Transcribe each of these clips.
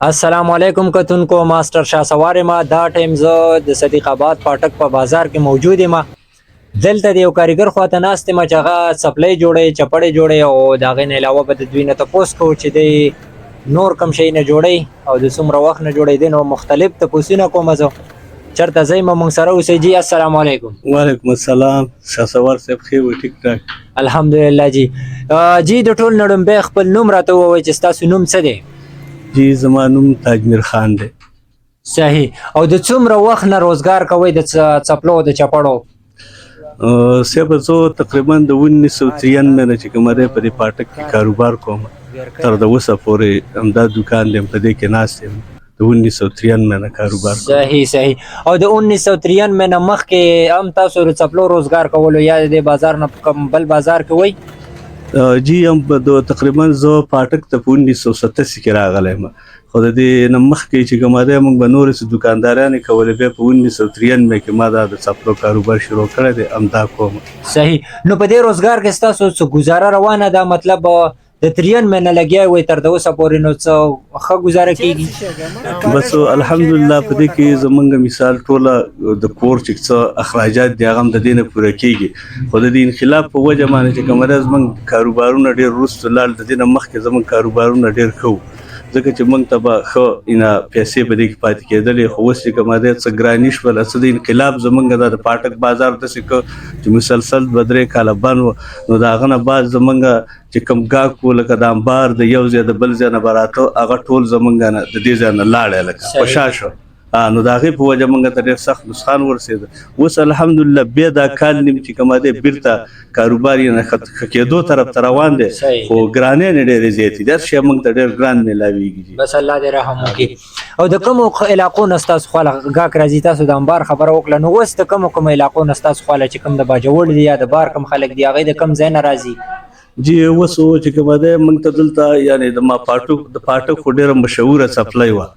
السلام علیکم کتونکو ماسټر شاه سوار ما دا ټیم زه د صدیق آباد پاټک په بازار کې موجود یم. دلته د یو کاریګر خواته ناست یم چې هغه څپلۍ جوړوي، چپړې جوړوي او د هغې نه علاوه به د دوی نه تپوس کوو چې دی نور کوم شی نه جوړوي او د څومره وخت نه جوړوي. دی نو مختلف تپوسونه کوم زه چېرته ځئ موږ سره اوسئ. جی السلام علیکم. وعلیکم السلام. شاه سوار صاحب ښې وي؟ ټیک ټاک الحمدلله. جی د ټول نړمبی خپل نوم راته ووایئ چې ستاسو نوم څه دی؟ جی زما نوم تاجمیر خان دی. صحیح. او د څومره وخت نه روزګار کوئ د څپلو د چپړو؟ صاحب زه تقریبا د 1993 نه چې کومه دی په دې پاټک کې کاروبار کوم تر د اوسه پورې همدا دوکان دی، په دې کې ناست یم. د 1993 نه کاروبار کوم. صحیح. او د 1993 نه مخکې هم تاسو د څپلو روزګار کولو یا د بازار نه کوم بل بازار کې وئ؟ جی هم تقریبا زه پاټک ته په 1987 کې راغلی یم، خو د دې نه مخکې چې کومه دی موږ به نورې څه دوکاندارانې کولې، بیا په 1993 کې ما دا د څپلو کاروبار شروع کړی دی، همدا کوم. صحیح. نو په دې روزګار کې ستاسو څه ګزاره روانه ده؟ مطلب د 93 نه لګیا وئ تر د اوسه پورې، نو څه ښه ګزاره کېږي؟ بس الحمدلله په دې کې زمونږ مثال ټوله د کور چې څه اخراجات دي هغه هم د دې نه پوره کېږي، خو د دې انقلاب په وجه باندې چې کومه ده زمونږ کاروبارونه ډېر وروسته لاړل. د دې نه مخکې زمونږ کاروبارونه ډېر ښه وو، ځکه چې موږ ته به ښه پیسې په دې کې پاتې کېدلې، خو اوس چې کومه دی څه ګراني شوله، څه د انقلاب زمونږ د پاټک بازار داسې که چې مسلسل 2-3 کاله بند و، نو د هغه نه بعد زمونږ چې کوم ګاهک و لکه د امبار د یو ځای د بل ځای نه به راته هغه ټول زمونږ نه د دې ځای نه لاړی لکه په شا شو، نو د هغې په وجه موږ ته ډېر سخت نقصان ورسېده. اوس الحمدلله بیا دا کال نیم چې کومه دی بیرته کاروبار یې ښه کېدو طرف ته روان دی، خو ګرانۍ یې ډېرې زیاتې دي، هر شی موږ ته ډېر ګران میلاویږي. بس الله دې رحم وکړي. او د کومو علاقو نه ستاسو خواله ګاهک راځي؟ تاسو د امبار خبره وکړه، نو اوس د کومو علاقو نه ستاسو خواله چې کوم د باجوړ دي یا د بار کوم خلک دي هغوی د کوم ځای نه راځي؟ جی اوس چې کومه دی موږ ته دلته یعنې د پاټک خو ډېره مشهوره څپلۍ وه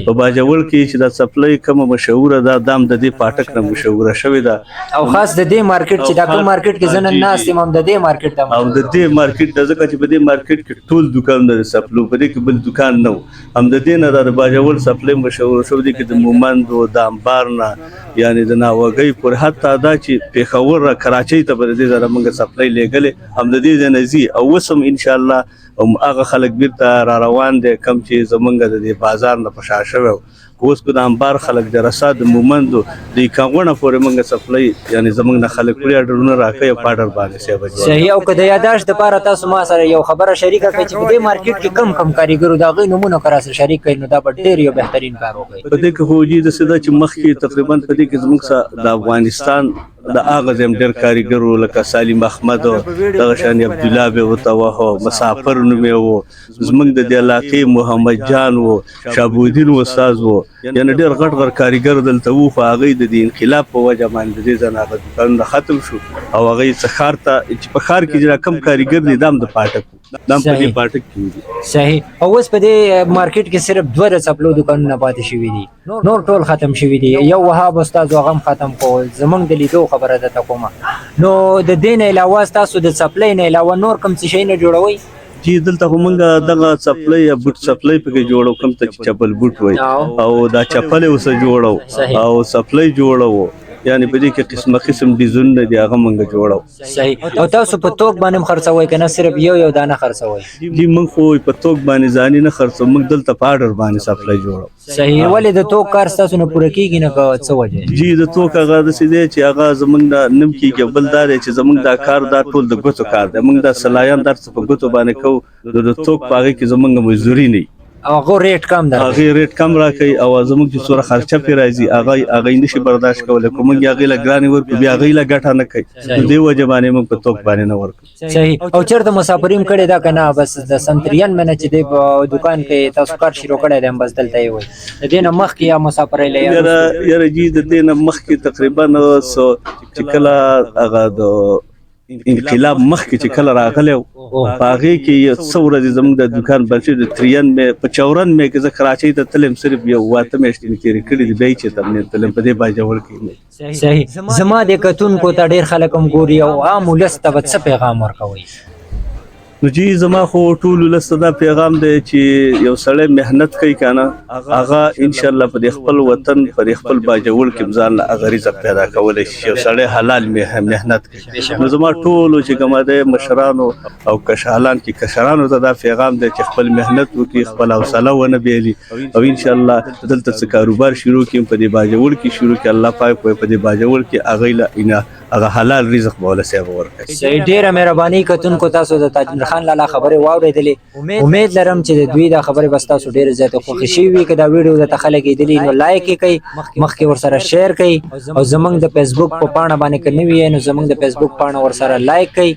په باجوړ کې، چې دا څپلۍ کومه مشهوره ده دا هم د دې پاټک نه مشهوره شوې ده، او خاص د دې مارکیټ چې دا کوم مارکیټ کې زه نن ناست یم هم د دې مارکیټ ده، او د دې مارکیټ ده، ځکه چې په دې مارکیټ کې ټول دوکانونه د څپلو، په دې کې بل دوکان نه و، هم د دې نه دا د باجوړ څپلۍ مشهوره شوې دي، کې د مومند و د امبار نه یعنې د ناوګۍ پورې، حتی دا چې پېښور کراچۍ ته به د دې ځایه موږ څپلۍ لېږلې، هم د دې ځای نه ځي، او اوس هم انشاءالله هغه خلک بیرته را روان دي کم چې زمونږ د دې بازار نه په شا شوی. اوس که د امبار خلک د رسا د مومندو د کاغونه پورې موږ څپلۍ یعنې زمونږ نه خلک پورې اډرونه راکوي او په اډر باندې صاحب. صحیح. او که د یاداشت دپاره تاسو ما سره یو خبره شریکه کړئ چې په دې مارکیټ کې کم کم کاریګرو د هغوی نومونه که راسره شریک کړئ، نو دا به ډېر یو بهترین کار وکړئ. په دې کې خو جي داسې ده چې مخکې تقریبا په دې کې زموږ سره د افغانستان د هغه ځای ډېر کاریګر وو، لکه سالم احمد و دغه شانې عبدالله بې ورته وهه، مسافر نوم یې و، زموږ د دې علاقې محمد جان و، شابودین استاذ و، یعنې ډېر غټ کاریګر دلته وو، خو هغوی د دې انقلاب په وجه باندې د دې ځای نه هغه دوکانونه ختم شو، او هغوی څه ښار ته چې په ښار کې چې کوم کاریګر دی دا هم د پاټک و، دا هم په دې پاټک کې دي. صحیح. او اوس په دې مارکیټ کې صرف 2 د څپلو دوکانونه پاتې شوي دي، نور ټول ختم شوي دي. یو وهاب استاد هغه هم ختم کو، زمونږ د لیدو خبره درته کومه. نو د دې نه علاوه ستاسو د څپلۍ نه علاوه نور کوم څه شی نه جوړوئ؟ جی دلته خو موږ دغه څپلۍ یا بوټ څپلۍ پکې جوړو، کوم ته چې چپل بوټ وایي، او دا چپل یې اوسه جوړو او څپلۍ جوړو، یعنی په دې کې قسمه قسم ډیزاینونه دي هغه موږ جوړو. صحیح. او تاسو په توک باندې خرڅوئ که نه صرف یو دانه خرڅوئ؟ جی موږ خو په توک باندې ځاني نه خرڅو، موږ دلته په اډر باندې څپلۍ جوړو. صحیح. ولې د توک کار ستاسو نه پوره کېږي نه که څه وجه؟ جی د توک هغه داسې دی چې هغه زموږ نه نم کېږي، بل دا دی چې زموږ دا کار دا ټول د ګوتو کار دی، موږ دا سلایان دا څه په ګوتو باندې کوو، نو د توک په هغې کې زموږ مزدوري نه وي، او هغه ریټ کم ده، هغې ریټ کم راکوي، او زموږ چې څومره خرچه پرې راځي هغه یې نشي برداشت کولی، که موږ یې هغې له ګرانې ورکړو بیا هغې له ګټه نه کوي، نو دې وجه باندې موږ په توک باندې نه ورکوو. صحیح. او چېرته مسافري هم کړې ده که نه؟ بس د 93 نه چې دی په دوکان کې تاسو کار شروع کړی دی بس دلته یې وایي، د دې نه مخکې یا مسافرۍ له یاره جي د دې نه مخکې تقریبا چې کله هغه د انقلاب مخکې چې کله راغلی و په هغې کې یو څه ورځې زموږ د دوکان بند شوی، د 93 مې په 94 مې کې زه کراچۍ ته تلم، صرف یو 8 میاشتې مې تېرې کړي دي، بیا یې چېرته هم نه تلم په دې باجوړ کې. صحیح. زما د کتونکو ته ډېر خلک هم ګوري، او عام ولس ته به څه پیغام ورکوئ؟ نو جی زما خو ټول لسته دا پیغام دی چې یو سړی مهنت کوي کنه هغه ان شاء الله په خپل وطن په خپل باجوړ کې ځان له غریزه پیدا کولای شي یو سړی حلال مهنت کوي نو زما ټول چې کومه د مشرانو او کشالان کې کشرانو ته دا پیغام دی چې خپل مهنت وکړي خپل حوصله ونه بیلي او ان شاء الله دلته څه کاروبار شروع کړي په دې باجوړ کې شروع کړي الله پاک په دې باجوړ کې هغه حلال رزق مولا سیب ورکړي صحیح ډیره مهرباني کتونکو تاسو د تاج خان لالا خبره واورېدلې امید لرم چې د دوی دا خبره بس تاسو ډیره زیاته خوښ شي وي که دا ویډیو د خلک لیدلی نو لایک یې کړئ مخکې ورسره شیر کړئ او زمونږ د فیسبوک په پاڼه باندې که نه وي نو زمونږ د فیسبوک پاڼه ورسره لایک کړئ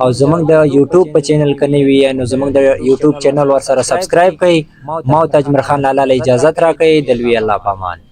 او زمونږ د یوټیوب په چینل که نه وي نو زمونږ د یوټیوب چینل ورسره سبسکرایب کړئ ما او تاج خان لالا له اجازت راکړئ د لوی الله په امان